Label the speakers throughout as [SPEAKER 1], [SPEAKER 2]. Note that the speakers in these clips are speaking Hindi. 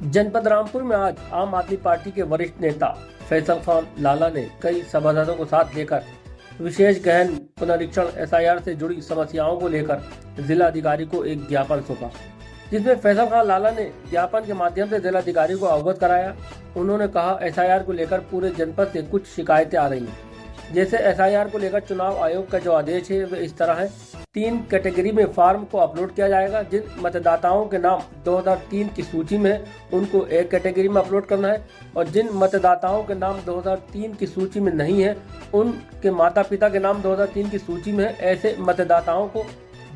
[SPEAKER 1] जनपद रामपुर में आज आम आदमी पार्टी के वरिष्ठ नेता फैसल खान लाला ने कई सभासदों को साथ लेकर विशेष गहन पुनरीक्षण एसआईआर से जुड़ी समस्याओं को लेकर जिलाधिकारी को एक ज्ञापन सौंपा, जिसमें फैसल खान लाला ने ज्ञापन के माध्यम से जिलाधिकारी को अवगत कराया। उन्होंने कहा, एसआईआर को लेकर पूरे जनपद से कुछ शिकायतें आ रही हैं। जैसे एसआईआर को लेकर चुनाव आयोग का जो आदेश है वह इस तरह है, 3 कैटेगरी में फॉर्म को अपलोड किया जाएगा। जिन मतदाताओं के नाम 2003 की सूची में है उनको एक कैटेगरी में अपलोड करना है, और जिन मतदाताओं के नाम 2003 की सूची में नहीं है उनके माता पिता के नाम 2003 की सूची में है, ऐसे मतदाताओं को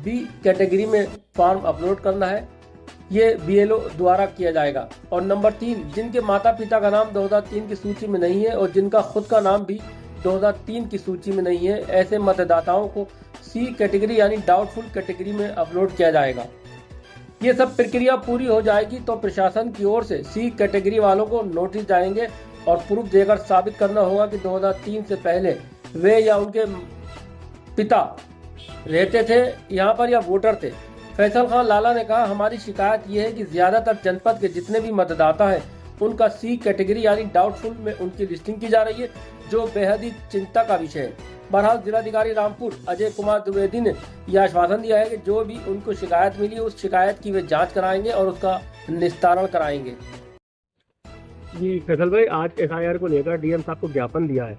[SPEAKER 1] बी कैटेगरी में फॉर्म अपलोड करना है। ये बीएलओ द्वारा किया जाएगा। और नंबर 3, जिनके माता पिता का नाम 2003 की सूची में नहीं है और जिनका खुद का नाम भी 2003 की सूची में नहीं है, ऐसे मतदाताओं को सी कैटेगरी यानी डाउटफुल कैटेगरी में अपलोड किया जाएगा। ये सब प्रक्रिया पूरी हो जाएगी तो प्रशासन की ओर से सी कैटेगरी वालों को नोटिस जाएंगे और प्रूफ देकर साबित करना होगा कि 2003 से पहले वे या उनके पिता रहते थे यहाँ पर या वोटर थे। फैसल खान लाला ने कहा, हमारी शिकायत ये है कि ज्यादातर जनपद के जितने भी मतदाता हैं उनका सी कैटेगरी यानी डाउटफुल में उनकी लिस्टिंग की जा रही है, जो बेहद ही चिंता का विषय है। बहरहाल जिलाधिकारी रामपुर अजय कुमार द्विवेदी ने यह आश्वासन दिया है कि जो भी उनको शिकायत मिली उस शिकायत की वे जांच कराएंगे और उसका निस्तारण कराएंगे।
[SPEAKER 2] जी फैसल भाई, आज एसआईआर को लेकर डीएम साहब को ज्ञापन दिया है,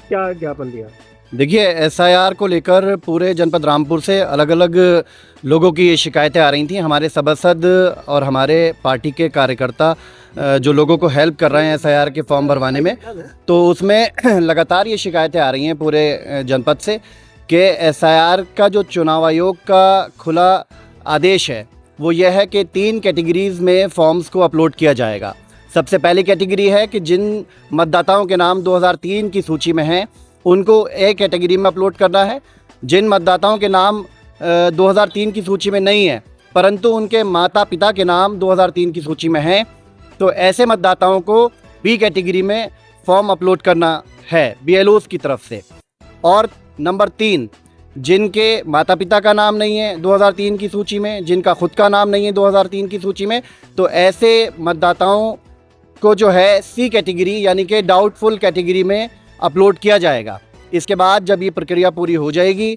[SPEAKER 2] क्या ज्ञापन दिया?
[SPEAKER 3] देखिए, एसआईआर को लेकर पूरे जनपद रामपुर से अलग अलग लोगों की ये शिकायतें आ रही थी। हमारे सभासद और हमारे पार्टी के कार्यकर्ता जो लोगों को हेल्प कर रहे हैं एसआईआर के फॉर्म भरवाने में, तो उसमें लगातार ये शिकायतें आ रही हैं पूरे जनपद से कि एसआईआर का जो चुनाव आयोग का खुला आदेश है वो यह है कि 3 कैटेगरीज़ में फॉर्म्स को अपलोड किया जाएगा। सबसे पहली कैटेगरी है कि जिन मतदाताओं के नाम 2003 की सूची में हैं उनको ए कैटेगरी में अपलोड करना है। जिन मतदाताओं के नाम 2003 की सूची में नहीं है परंतु उनके माता पिता के नाम 2003 की सूची में हैं, तो ऐसे मतदाताओं को बी कैटेगरी में फॉर्म अपलोड करना है बीएलओज़ की तरफ से। और नंबर 3, जिनके माता पिता का नाम नहीं है 2003 की सूची में, जिनका खुद का नाम नहीं है 2003 की सूची में, तो ऐसे मतदाताओं को जो है सी कैटेगरी यानी कि डाउटफुल कैटेगरी में अपलोड किया जाएगा। इसके बाद जब ये प्रक्रिया पूरी हो जाएगी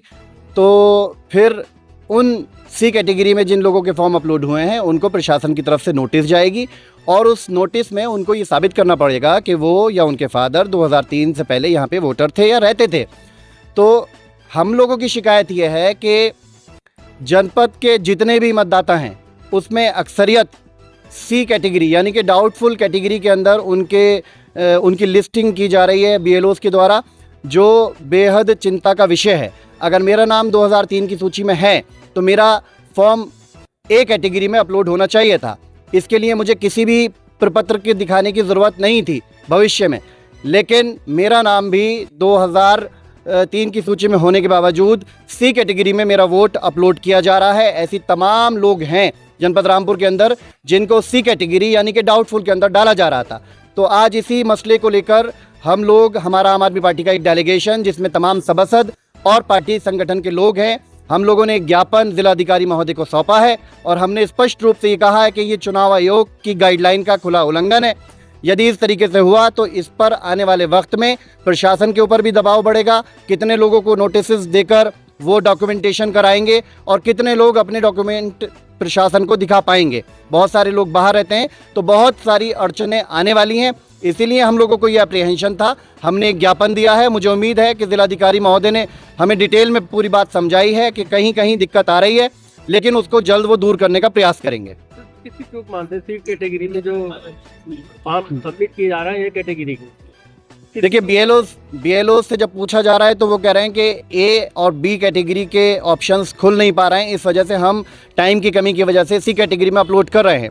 [SPEAKER 3] तो फिर उन सी कैटेगरी में जिन लोगों के फॉर्म अपलोड हुए हैं उनको प्रशासन की तरफ से नोटिस जाएगी और उस नोटिस में उनको ये साबित करना पड़ेगा कि वो या उनके फादर 2003 से पहले यहाँ पे वोटर थे या रहते थे। तो हम लोगों की शिकायत ये है कि जनपद के जितने भी मतदाता हैं उसमें अक्सरियत सी कैटेगरी यानी कि डाउटफुल कैटेगरी के अंदर उनकी लिस्टिंग की जा रही है बीएलओज़ के द्वारा, जो बेहद चिंता का विषय है। अगर मेरा नाम 2003 की सूची में है तो मेरा फॉर्म ए कैटेगरी में अपलोड होना चाहिए था। इसके लिए मुझे किसी भी प्रपत्र के दिखाने की ज़रूरत नहीं थी भविष्य में, लेकिन मेरा नाम भी 2003 की सूची में होने के बावजूद सी कैटेगरी में मेरा वोट अपलोड किया जा रहा है। ऐसी तमाम लोग हैं जनपद रामपुर के अंदर जिनको सी कैटेगरी यानी कि डाउटफुल के अंदर डाला जा रहा था। तो आज इसी मसले को लेकर हम लोग, हमारा आम आदमी पार्टी का एक डेलीगेशन जिसमें तमाम सभासद और पार्टी संगठन के लोग हैं, हम लोगों ने एक ज्ञापन जिलाधिकारी महोदय को सौंपा है और हमने स्पष्ट रूप से ये कहा है कि ये चुनाव आयोग की गाइडलाइन का खुला उल्लंघन है। यदि इस तरीके से हुआ तो इस पर आने वाले वक्त में प्रशासन के ऊपर भी दबाव बढ़ेगा। कितने लोगों को नोटिस देकर वो डॉक्यूमेंटेशन कराएंगे और कितने लोग अपने डॉक्यूमेंट प्रशासन को दिखा पाएंगे। बहुत सारे लोग बाहर रहते हैं तो बहुत सारी अड़चनें आने वाली हैं, इसीलिए हम लोगों को ये अप्रीहेंशन था। हमने एक ज्ञापन दिया है। मुझे उम्मीद है कि जिलाधिकारी महोदय ने हमें डिटेल में पूरी बात समझाई है कि कहीं कहीं दिक्कत आ रही है, लेकिन उसको जल्द वो दूर करने का प्रयास करेंगे।
[SPEAKER 2] किसी चूक मानते सी कैटेगरी में जो फॉर्म सबमिट किया जा रहा है ये कैटेगरी को?
[SPEAKER 3] देखिए, बीएलओ से जब पूछा जा रहा है तो वो कह रहे हैं कि ए और बी कैटेगरी के ऑप्शंस खुल नहीं पा रहे हैं, इस वजह से हम टाइम की कमी की वजह से सी कैटेगरी में अपलोड कर रहे हैं।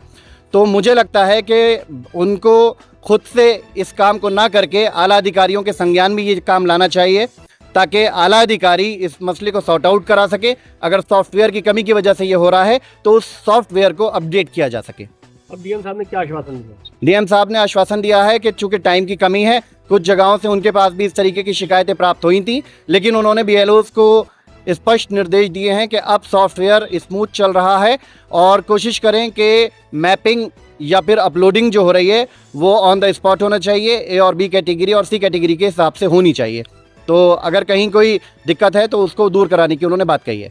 [SPEAKER 3] तो मुझे लगता है कि उनको खुद से इस काम को ना करके आला अधिकारियों के संज्ञान में ये काम लाना चाहिए ताकि आला अधिकारी इस मसले को सॉर्ट आउट करा सके। अगर सॉफ्टवेयर की कमी की वजह से ये हो रहा है तो उस सॉफ्टवेयर को अपडेट किया जा सके।
[SPEAKER 2] अब डीएम साहब ने क्या आश्वासन दिया?
[SPEAKER 3] डीएम साहब ने आश्वासन दिया है कि चूंकि टाइम की कमी है, कुछ जगहों से उनके पास भी इस तरीके की शिकायतें प्राप्त हुई थी, लेकिन उन्होंने बीएलओज़ को स्पष्ट निर्देश दिए हैं कि अब सॉफ्टवेयर स्मूथ चल रहा है और कोशिश करें कि मैपिंग या फिर अपलोडिंग जो हो रही है वो ऑन द स्पॉट होना चाहिए, ए और बी कैटेगरी और सी कैटेगरी के हिसाब से होनी चाहिए। तो अगर कहीं कोई दिक्कत है तो उसको दूर कराने की उन्होंने बात कही है।